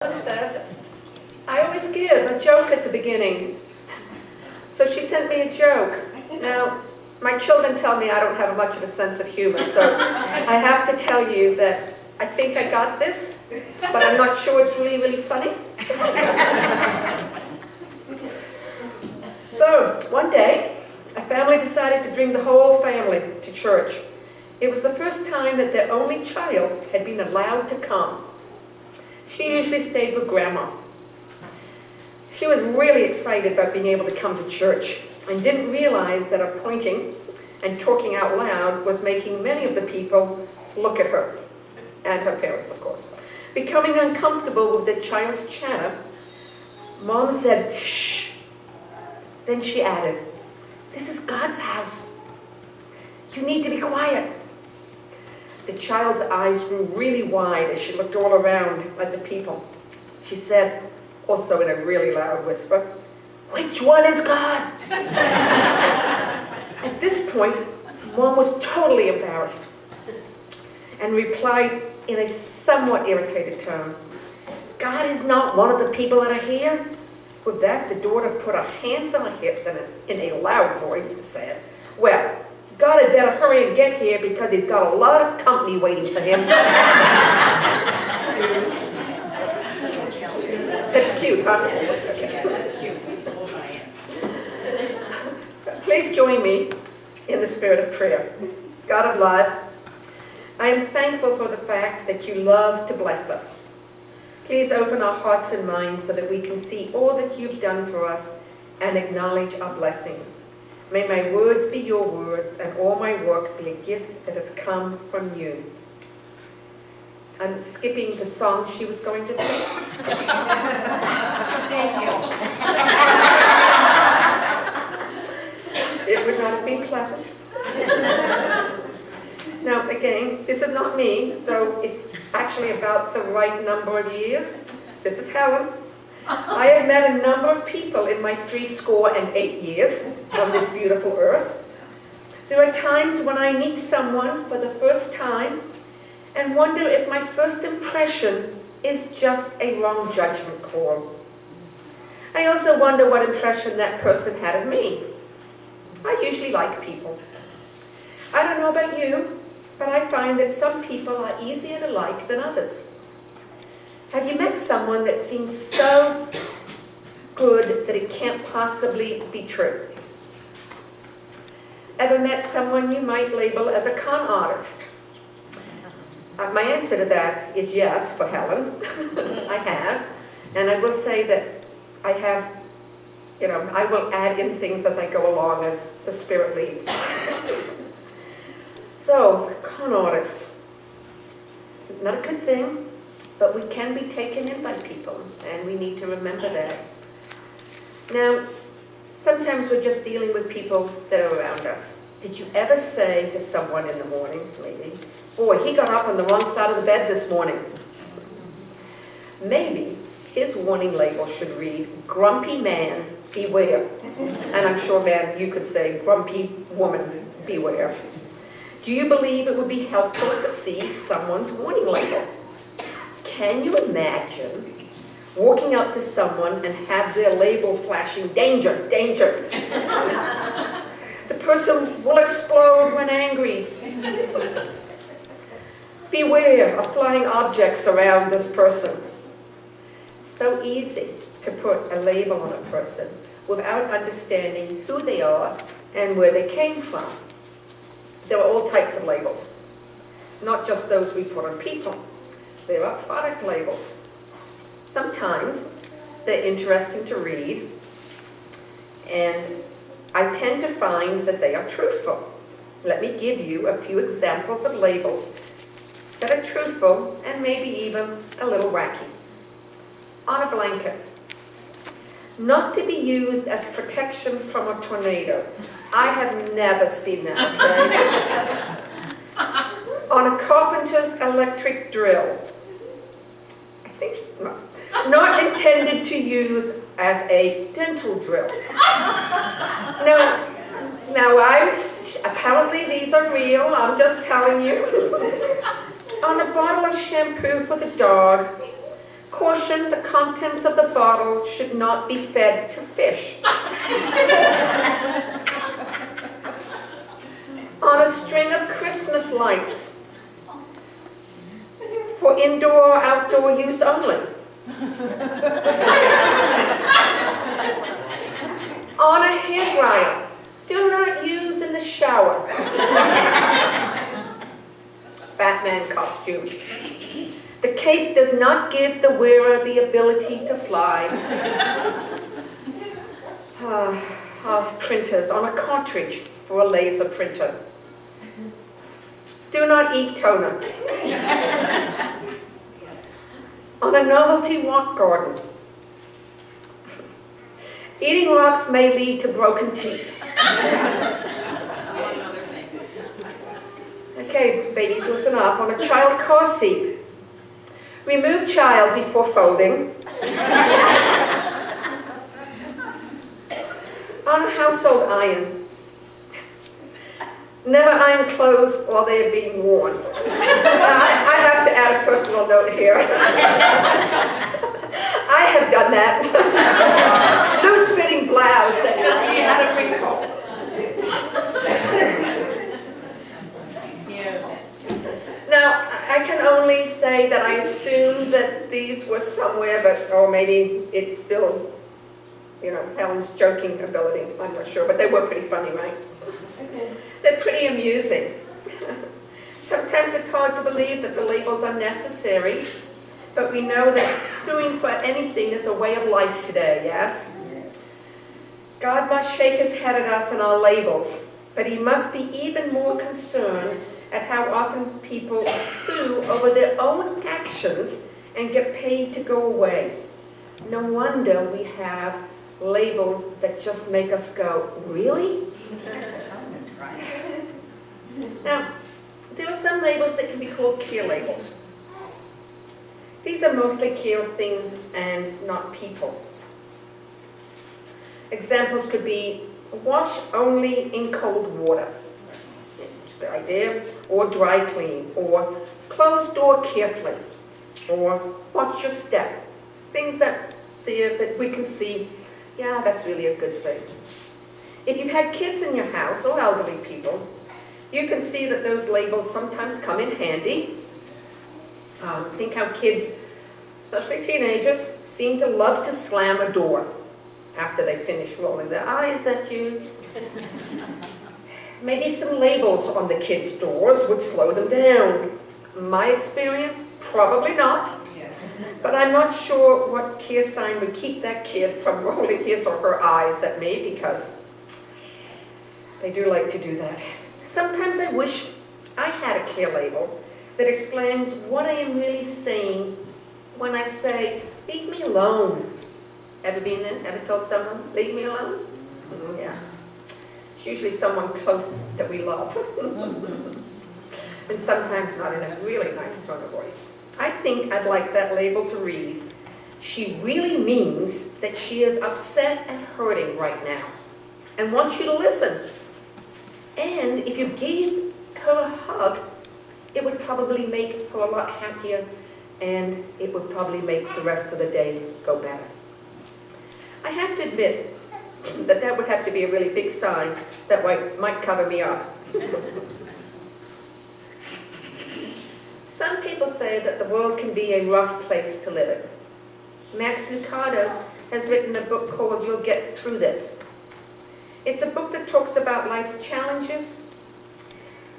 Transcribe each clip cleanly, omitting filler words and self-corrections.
Says, I always give a joke at the beginning. So she sent me a joke. Now, my children tell me I don't have much of a sense of humor, so I have to tell you that I think I got this, but I'm not sure it's really, really funny. So, one day, a family decided to bring the whole family to church. It was the first time that their only child had been allowed to come. She usually stayed with Grandma. She was really excited about being able to come to church and didn't realize that her pointing and talking out loud was making many of the people look at her, and her parents, of course. Becoming uncomfortable with the child's chatter, Mom said, "Shh." Then she added, "This is God's house. You need to be quiet." The child's eyes grew really wide as she looked all around at the people. She said, also in a really loud whisper, "Which one is God?" At this point, Mom was totally embarrassed and replied in a somewhat irritated tone, "God is not one of the people that are here." With that, the daughter put her hands on her hips and in a loud voice said, "Well, God had better hurry and get here because he's got a lot of company waiting for him." That's cute, huh? Okay. That's cute. So please join me in the spirit of prayer. God of love, I am thankful for the fact that you love to bless us. Please open our hearts and minds so that we can see all that you've done for us and acknowledge our blessings. May my words be your words and all my work be a gift that has come from you. I'm skipping the song she was going to sing. Thank you. It would not have been pleasant. Now, again, this is not me, though it's actually about the right number of years. This is Helen. I have met a number of people in my 68 years on this beautiful earth. There are times when I meet someone for the first time and wonder if my first impression is just a wrong judgment call. I also wonder what impression that person had of me. I usually like people. I don't know about you, but I find that some people are easier to like than others. Have you met someone that seems so good that it can't possibly be true? Ever met someone you might label as a con artist? My answer to that is yes, for Helen. I have. And I will say that I have, I will add in things as I go along as the Spirit leads. So, con artists. Not a good thing. But we can be taken in by people, and we need to remember that. Now, sometimes we're just dealing with people that are around us. Did you ever say to someone in the morning, maybe, "Boy, he got up on the wrong side of the bed this morning"? Maybe his warning label should read, "Grumpy man, beware." And I'm sure, man, you could say, "Grumpy woman, beware." Do you believe it would be helpful to see someone's warning label? Can you imagine walking up to someone and have their label flashing, "Danger, danger"? The person will explode when angry. Beware of flying objects around this person. It's so easy to put a label on a person without understanding who they are and where they came from. There are all types of labels, not just those we put on people. There are product labels. Sometimes they're interesting to read, and I tend to find that they are truthful. Let me give you a few examples of labels that are truthful and maybe even a little wacky. On a blanket. Not to be used as protection from a tornado. I have never seen that, okay? On a carpenter's electric drill. I think not intended to use as a dental drill. Now apparently these are real, I'm just telling you. On a bottle of shampoo for the dog, Caution, the contents of the bottle should not be fed to fish. On a string of Christmas lights for indoor or outdoor use only. On a hairdryer, do not use in the shower. Batman costume. The cape does not give the wearer the ability to fly. Printers on a cartridge for a laser printer. Do not eat toner. On a novelty rock garden. Eating rocks may lead to broken teeth. Okay, babies, listen up. On a child car seat. Remove child before folding. On a household iron. Never iron clothes while they are being worn. I have to add a personal note here. I have done that. Loose-fitting blouse that doesn't even have a wrinkle. Now, I can only say that I assume that these were somewhere, or maybe it's still, Helen's joking ability. I'm not sure, but they were pretty funny, right? They're pretty amusing. Sometimes it's hard to believe that the labels are necessary, but we know that suing for anything is a way of life today, yes? God must shake his head at us and our labels, but he must be even more concerned at how often people sue over their own actions and get paid to go away. No wonder we have labels that just make us go, really? Now, there are some labels that can be called care labels. These are mostly care of things and not people. Examples could be wash only in cold water. It's a good idea. Or dry clean. Or close door carefully. Or watch your step. Things that we can see, yeah, that's really a good thing. If you've had kids in your house or elderly people, you can see that those labels sometimes come in handy. Think how kids, especially teenagers, seem to love to slam a door after they finish rolling their eyes at you. Maybe some labels on the kids' doors would slow them down. My experience, probably not. But I'm not sure what care sign would keep that kid from rolling his or her eyes at me, because they do like to do that. Sometimes I wish I had a care label that explains what I am really saying when I say, leave me alone. Ever been there? Ever told someone, leave me alone? Yeah. It's usually someone close that we love. And sometimes not in a really nice tone of voice. I think I'd like that label to read, she really means that she is upset and hurting right now and wants you to listen. And if you gave her a hug, it would probably make her a lot happier, and it would probably make the rest of the day go better. I have to admit that that would have to be a really big sign that might cover me up. Some people say that the world can be a rough place to live in. Max Lucado has written a book called You'll Get Through This. It's a book that talks about life's challenges,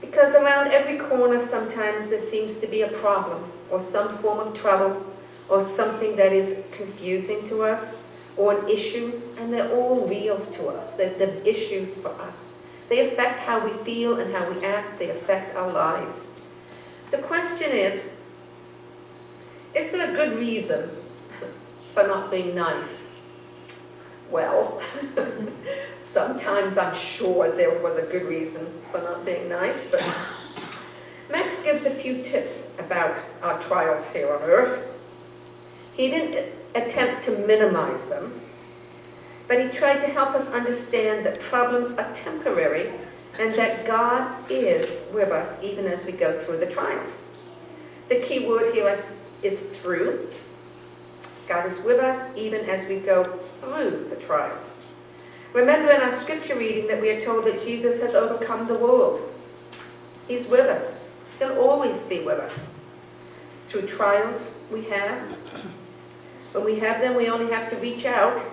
because around every corner sometimes there seems to be a problem, or some form of trouble, or something that is confusing to us, or an issue, and they're all real to us. They're issues for us. They affect how we feel and how we act. They affect our lives. The question is there a good reason for not being nice? Well, sometimes I'm sure there was a good reason for not being nice, but Max gives a few tips about our trials here on earth. He didn't attempt to minimize them, but he tried to help us understand that problems are temporary and that God is with us even as we go through the trials. The key word here is through. God is with us even as we go through the trials. Remember in our scripture reading that we are told that Jesus has overcome the world. He's with us. He'll always be with us. Through trials we have. When we have them, we only have to reach out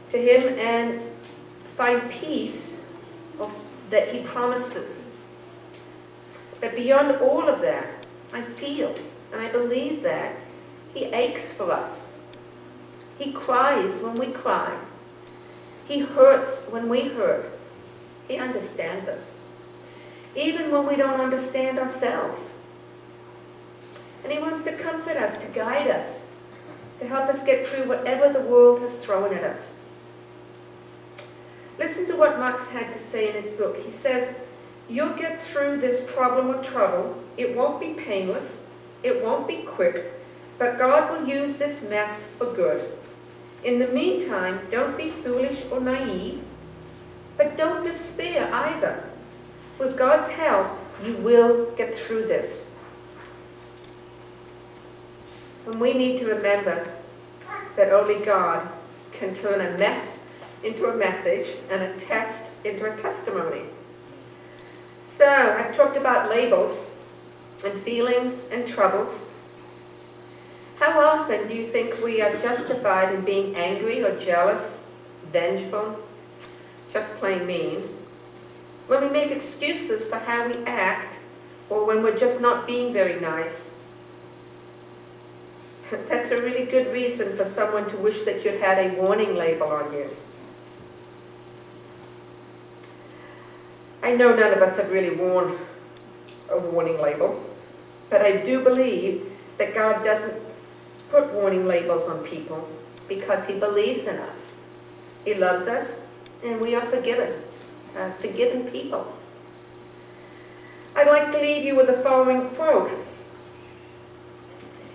to Him and find peace that He promises. But beyond all of that, I feel and I believe that He aches for us. He cries when we cry. He hurts when we hurt. He understands us, even when we don't understand ourselves. And He wants to comfort us, to guide us, to help us get through whatever the world has thrown at us. Listen to what Marx had to say in his book. He says, "You'll get through this problem or trouble. It won't be painless. It won't be quick. But God will use this mess for good. In the meantime, don't be foolish or naive. But don't despair either. With God's help, you will get through this." And we need to remember that only God can turn a mess into a message and a test into a testimony. So, I've talked about labels and feelings and troubles. How often do you think we are justified in being angry or jealous, vengeful, just plain mean, when we make excuses for how we act or when we're just not being very nice? That's a really good reason for someone to wish that you'd had a warning label on you. I know none of us have really worn a warning label, but I do believe that God doesn't put warning labels on people because He believes in us. He loves us, and we are forgiven people. I'd like to leave you with the following quote.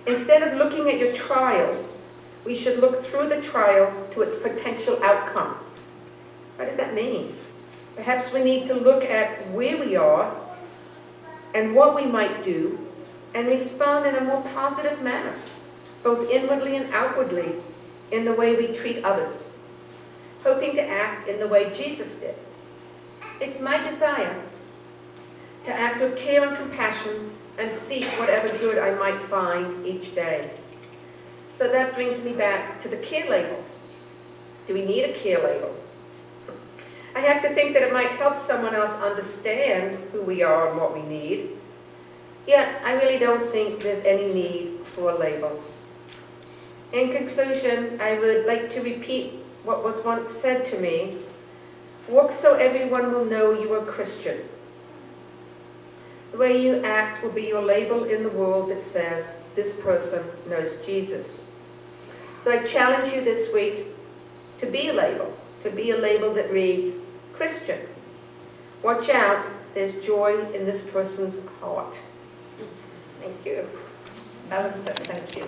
Instead of looking at your trial, we should look through the trial to its potential outcome. What does that mean? Perhaps we need to look at where we are and what we might do and respond in a more positive manner, both inwardly and outwardly, in the way we treat others, hoping to act in the way Jesus did. It's my desire to act with care and compassion and seek whatever good I might find each day. So that brings me back to the care label. Do we need a care label? I have to think that it might help someone else understand who we are and what we need. Yet, I really don't think there's any need for a label. In conclusion, I would like to repeat what was once said to me: walk so everyone will know you are Christian. The way you act will be your label in the world that says, this person knows Jesus. So I challenge you this week to be a label that reads, Christian. Watch out, there's joy in this person's heart. Thank you. Alan says thank you.